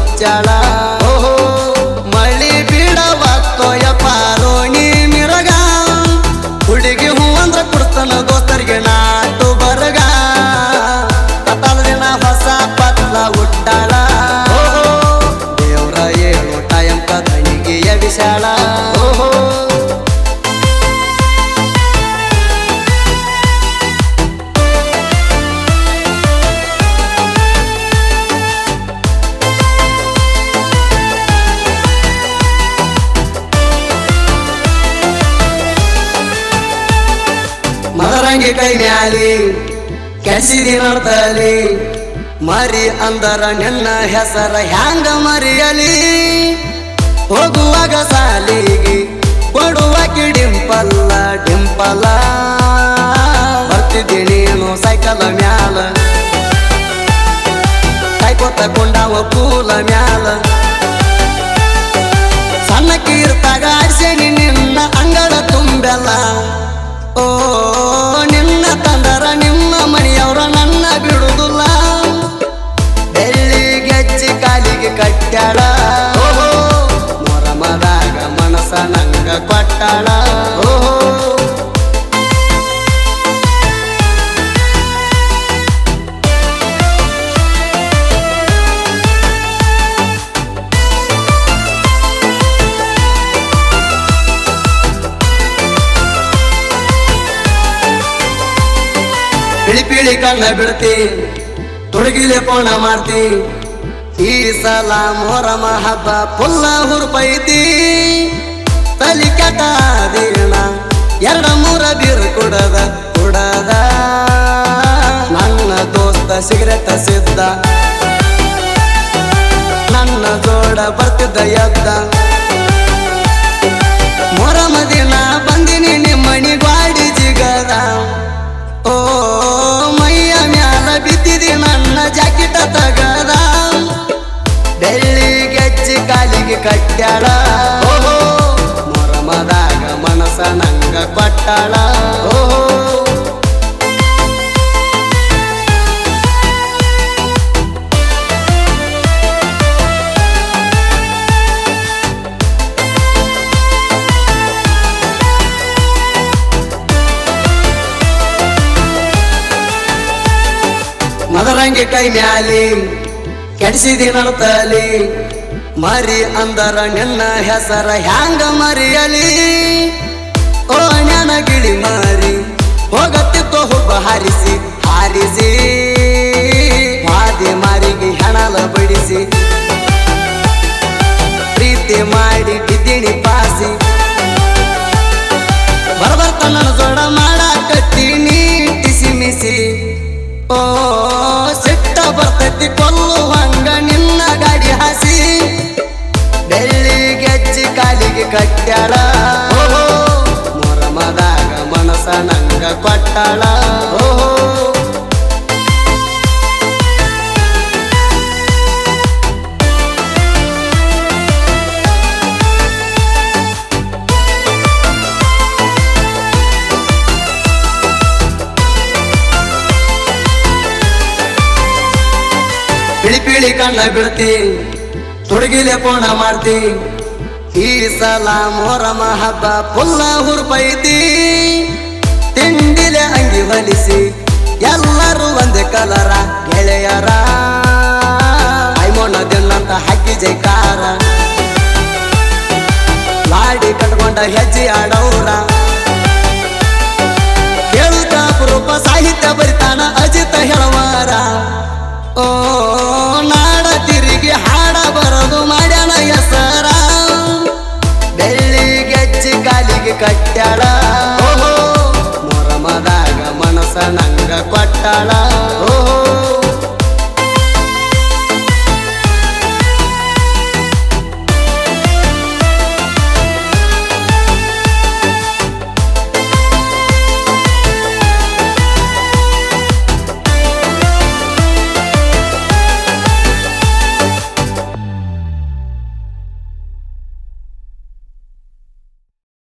ಮುಚ್ಚಾಳ ಓಹೋ ಮಳಿ ಬಿಡವತ್ತೋಯ ಪಾರೋಣಿ ಮಿರಗ ಹುಡುಗಿ ಹೂ ಅಂದ್ರ ಕೊಡ್ತಾನ ದೋಸ್ತರಿಗೆ ನಾಟು ಬರಗ ಕತ್ತಲ ದಿನ ಹೊಸ ಪತ್ಲ ಹುಟ್ಟಾಳ ಓಹೋ ದೇವ್ರ ಏಳು ಟೈಮ್ ಕದನಿಗೆಯ ವಿಶಾಲ ಓಹೋ ಮದರಂಗಿ ಕೈ ಮ್ಯಾಲಿ ಕೆಸಿದಿ ನೋಡ್ತಲಿ ಮರಿ ಅಂದರ ನಿನ್ನ ಹೆಸರ ಹ್ಯಾಂಗ ಮರಿಯಲಿ ಹೋಗುವಾಗ ಸಾಲಿಗೆ ಕೊಡುವಾಕಿ ಡಿಂಪಲ್ಲ ಡಿಂಪಲ್ಲ ಬರ್ತಿದ್ದಿ ನೀನು ಸೈಕಲ್ ಮ್ಯಾಲ ಕೈಕೊತ್ತ ಕೊಂಡಾವ ಕೂಲ ಮ್ಯಾಲ ಸಣ್ಣಕ್ಕಿ ಇರ್ತಾಗ ಆಡ್ಸೇನಿ ನಿನ್ನ ಅಂಗಳ ತುಂಬೆಲ್ಲ ಓ ನಿನ್ನ ತಂದರ ನಿಮ್ಮ ಮನೆಯವ್ರ ನನ್ನ ಬಿಡುದಿಲ್ಲ ಬೆಳ್ಳಿ ಗೆಜ್ಜಿ ಕಾಲಿಗೆ ಕಟ್ಟಾಳ ಓಹೋ ಮೊರಮದಾಗ ಮನಸ ನಂಗ ಕೊಟ್ಟಾಳ ಓಹೋ ಪಿಳಿ ಪಿಳಿ ಕಣ್ಣ ಬಿಡ್ತಿ ತೊಡಗಿಲೆ ಪೋಣ ಮಾಡ್ತಿ ಈ ಸಲ ಮೊರಮ ಹಬ್ಬ ಪುಲ್ಲ ಹುರುಪೈತಿ ತಲಿ ಕೆಟ್ಟಾದೀಣ ಎರಡ ಮೂರ ಬೀರು ಕುಡದ ನನ್ನ ದೋಸ್ತ ಸಿಗರೆಟ್ ಸಿದ್ದ ನನ್ನ ಜೋಡ ಬರ್ತಿದ್ದ ಎದ್ದ ಮೊರಮ ದಿನ ಬಂದಿನಿ ನಿಮ್ಮಣಿ ಗಾಡಿ ಜಿಗದ ಓ ಮೈಯ ಮ್ಯಾಲ ಬಿದ್ದಿದಿ ನನ್ನ ಜಾಕೆಟ ತಗದ ಬೆಳ್ಳಿ ಗೆಜ್ಜಿ ಕಾಲಿಗೆ ಕಟ್ಟಾಳ ಓಹೋ ಮೊರಮದಾಗ ಮನಸ ನಂಗ ಕೊಟ್ಟಾಳ ಓಹೋ ಮದರಂಗಿ ಕೈ ಮ್ಯಾಲಿ ಕೆಡಿಸಿದಿ ನಡ್ತಲಿ ಮರಿ ಅಂದರ ನಿನ್ನ ಹೆಸರ ಹ್ಯಾಂಗ ಮರಿಯಲಿ ಓ ಜ್ಞಾನ ಗಿಳಿ ಮಾರಿ ಹೋಗತ್ತಿತ್ತು ಹುಬ್ಬ ಹಾರಿಸಿ ಹಾದಿ ಮಾರಿಗೆ ಹೆಣಲ ಬಡಿಸಿ ಪ್ರೀತಿ ಮಾಡಿ ಬಿದ್ದಿಣಿ ಪಾಸಿ ಬರ್ಬರ್ತ ನನ್ನ ಜೋಡ ಮಾಡಾಕತ್ತೀನಿ ಟಿಸಿ ಮಿಸಿ ಓ ಸಿಟ್ಟ ಬರ್ತೈತಿ ಕೊಲ್ಲುವಂಗ ನಿನ್ನ ಗಾಡಿ ಹಾಸಿ ಬೆಳ್ಳಿ ಗೆಜ್ಜಿ ಕಾಲಿಗೆ ಕಟ್ಟಾಳ ಓಹೋ ಮೊರಮದಾಗ ಮನಸ ನಂಗ ಕೊಟ್ಟಾಳ ಓಹೋ ಪಿಳಿ ಪಿಳಿ ಕಣ್ಣ ಬಿಡ್ತಿ ತೊಡಗಿಲೆ ಪೋಣ ಮಾಡ್ತಿ ಈ ಸಲ ಮೊರಮ ಹಬ್ಬ ಪುಲ್ಲ ಹುರುಪೈತಿ ತಿಂಡಿಲೆ ಅಂಗಿ ಹೊಲಿಸಿ ಎಲ್ಲರೂ ಒಂದೇ ಕಲರ ಗೆಳೆಯರ ಐಮೋಣ ದಿನಂತ ಹಾಕಿ ಜೈಕಾರ ಲಾಡಿ ಕಟ್ಕೊಂಡ ಹೆಜ್ಜೆ ಆಡೌರ ಕೇಳುತ್ತ ಅಪರೂಪ ಸಾಹಿತ್ಯ ಬರಿತಾನ ಅಜಿತ ಹೇಳವಾರ ಓ ನಾಡ ತಿರುಗಿ ಹಾಡ ಬರೋದು ಮಾಡ್ಯಾನ ಹೆಸರ ಬೆಳ್ಳಿ ಗೆಜ್ಜಿ ಕಾಲಿಗೆ ಕಟ್ಟಾಳ ಓಹೋ ಮೊರಮದಾಗ ಮನಸ ನಂಗ ಕೊಟ್ಟಾಳ